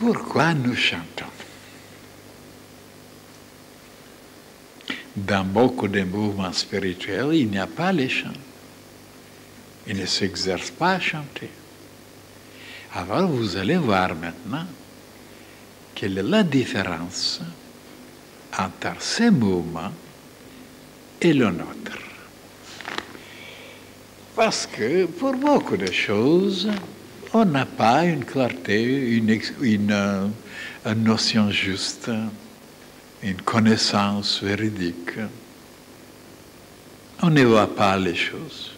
Pourquoi nous chantons? Dans beaucoup de mouvements spirituels, il n'y a pas les chants. Ils ne s'exercent pas à chanter. Alors vous allez voir maintenant quelle est la différence entre ces mouvements et le nôtre. Parce que pour beaucoup de choses, on n'a pas une clarté, une notion juste, une connaissance véridique. On ne voit pas les choses.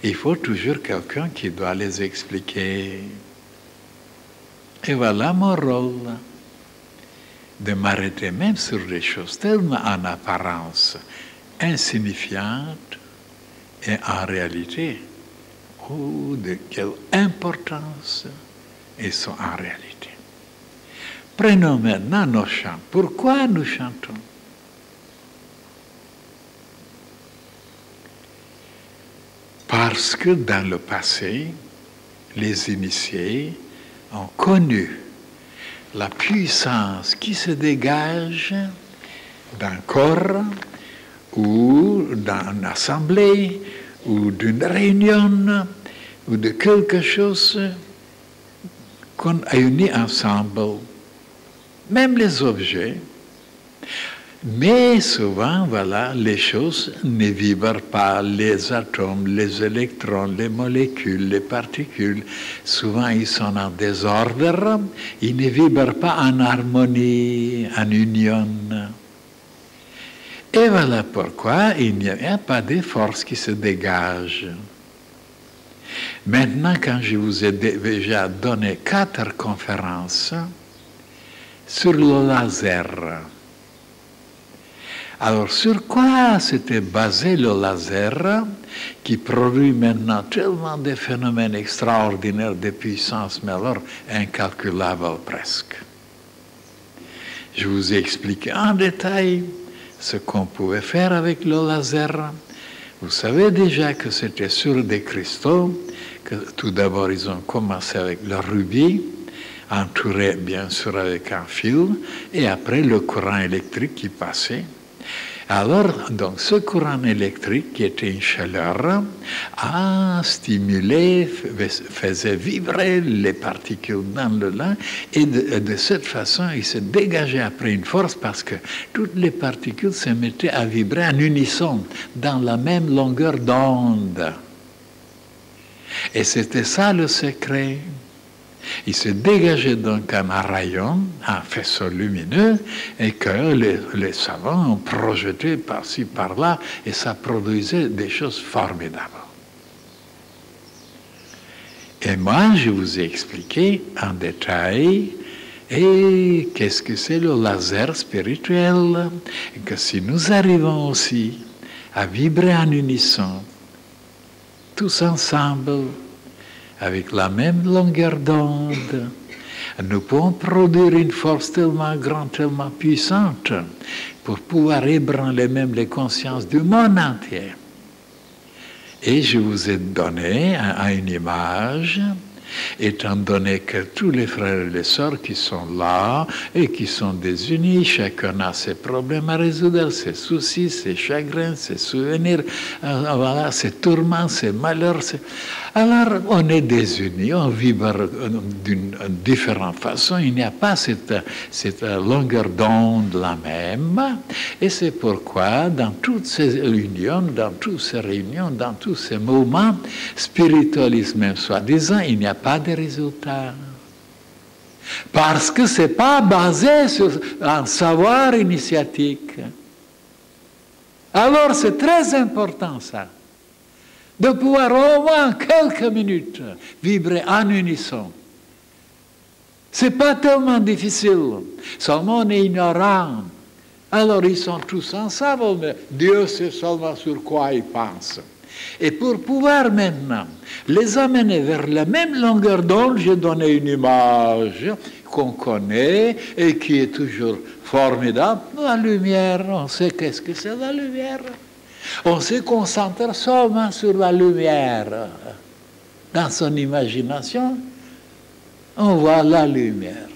Il faut toujours quelqu'un qui doit les expliquer. Et voilà mon rôle, de m'arrêter même sur des choses tellement en apparence insignifiantes et en réalité, de quelle importance ils sont en réalité. Prenons maintenant nos chants. Pourquoi nous chantons? Parce que dans le passé, les initiés ont connu la puissance qui se dégage d'un corps ou d'une assemblée ou d'une réunion ou de quelque chose qu'on a uni ensemble, même les objets. Mais souvent, voilà, les choses ne vibrent pas, les atomes, les électrons, les molécules, les particules. Souvent, ils sont en désordre, ils ne vibrent pas en harmonie, en union. Et voilà pourquoi il n'y a pas de force qui se dégage. Maintenant, quand je vous ai déjà donné 4 conférences sur le laser, alors, sur quoi s'était basé le laser qui produit maintenant tellement de phénomènes extraordinaires de puissance, mais alors incalculables presque? Je vous ai expliqué en détail ce qu'on pouvait faire avec le laser. Vous savez déjà que c'était sur des cristaux, que tout d'abord ils ont commencé avec le rubis, entouré bien sûr avec un fil, et après le courant électrique qui passait. Alors, donc, ce courant électrique, qui était une chaleur, a stimulé, faisait vibrer les particules dans le lin, et de cette façon, il se dégageait après une force parce que toutes les particules se mettaient à vibrer en unisson, dans la même longueur d'onde. Et c'était ça le secret. Il se dégageait donc un rayon, un faisceau lumineux, et que les savants ont projeté par-ci, par-là, et ça produisait des choses formidables. Et moi, je vous ai expliqué en détail et qu'est-ce que c'est le laser spirituel, et que si nous arrivons aussi à vibrer en unisson, tous ensemble, avec la même longueur d'onde, nous pouvons produire une force tellement grande, tellement puissante, pour pouvoir ébranler même les consciences du monde entier. Et je vous ai donné une image, étant donné que tous les frères et les sœurs qui sont là et qui sont désunis, chacun a ses problèmes à résoudre, ses soucis, ses chagrins, ses souvenirs, voilà, ses tourments, ses malheurs. Alors, on est désunis, on vibre d'une différente façon, il n'y a pas cette longueur d'onde la même, et c'est pourquoi dans toutes ces unions, dans toutes ces réunions, dans tous ces moments, spiritualisme même soi-disant, il n'y a pas de résultat. Parce que ce n'est pas basé sur un savoir initiatique. Alors c'est très important ça, de pouvoir au moins quelques minutes vibrer en unisson. Ce n'est pas tellement difficile, seulement on est ignorant. Alors ils sont tous ensemble, mais Dieu sait seulement sur quoi ils pensent. Et pour pouvoir maintenant les amener vers la même longueur d'onde, j'ai donné une image qu'on connaît et qui est toujours formidable. La lumière, on sait qu'est-ce que c'est la lumière. On se concentre seulement sur la lumière. Dans son imagination, on voit la lumière.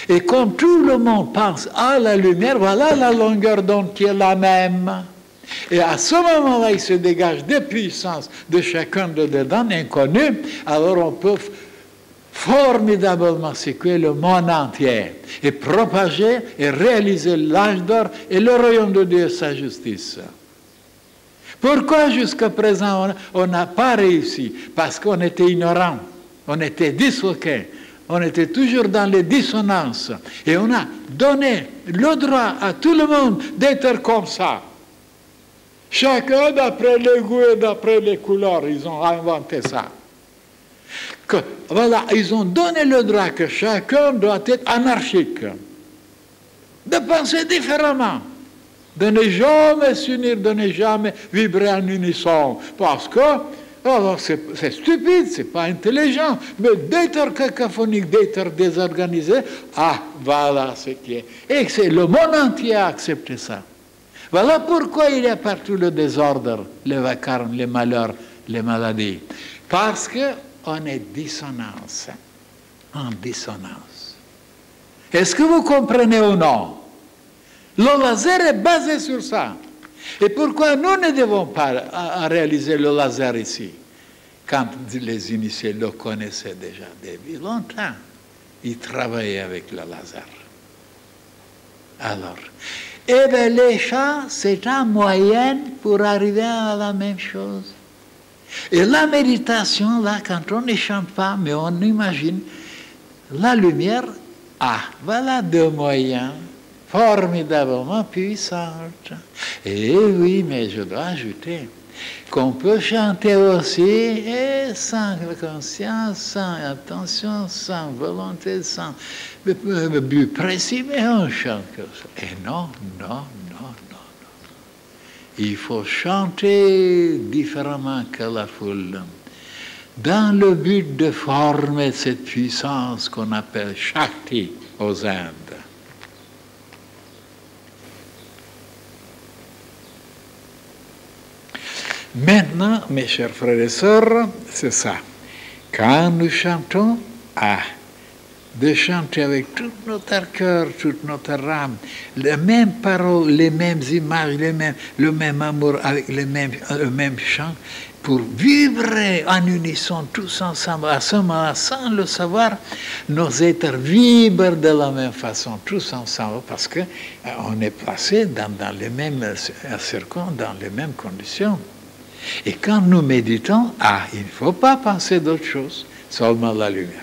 Et quand tout le monde pense à la lumière, voilà la longueur d'onde qui est la même. Et à ce moment-là, il se dégage des puissances de chacun de dedans inconnues. Alors on peut formidablement secouer le monde entier et propager et réaliser l'âge d'or et le royaume de Dieu et sa justice. Pourquoi jusqu'à présent on n'a pas réussi? Parce qu'on était ignorants, on était disloqués, on était toujours dans les dissonances et on a donné le droit à tout le monde d'être comme ça. Chacun d'après les goûts et d'après les couleurs, ils ont inventé ça. Voilà, ils ont donné le droit que chacun doit être anarchique, de penser différemment, de ne jamais s'unir, de ne jamais vibrer en unisson, parce que alors c'est stupide, c'est pas intelligent, mais d'être cacophonique, d'être désorganisé, ah, voilà ce qui est. Et c'est le monde entier a accepté ça. Voilà pourquoi il y a partout le désordre, les vacarmes, les malheurs, les maladies. Parce qu'on est dissonance, en dissonance. Est-ce que vous comprenez ou non? Le laser est basé sur ça. Et pourquoi nous ne devons pas réaliser le laser ici? Quand les initiés le connaissaient déjà depuis longtemps, ils travaillaient avec le laser. Alors, eh bien, les chants, c'est un moyen pour arriver à la même chose. Et la méditation, là, quand on ne chante pas, mais on imagine la lumière, ah, voilà deux moyens formidablement puissants. Et oui, mais je dois ajouter qu'on peut chanter aussi et sans conscience, sans attention, sans volonté, sans but précis, mais on chante comme ça. Et non. Il faut chanter différemment que la foule, dans le but de former cette puissance qu'on appelle Shakti aux Indes. Maintenant, mes chers frères et sœurs, c'est ça. Quand nous chantons, de chanter avec tout notre cœur, toute notre âme, les mêmes paroles, les mêmes images, le même amour, avec le même chant, pour vibrer en unisson tous ensemble. À ce moment-là, sans le savoir, nos êtres vibrent de la même façon, tous ensemble, parce qu'on est placé dans les mêmes circons, dans les mêmes conditions. Et quand nous méditons, il ne faut pas penser d'autre chose, seulement la lumière.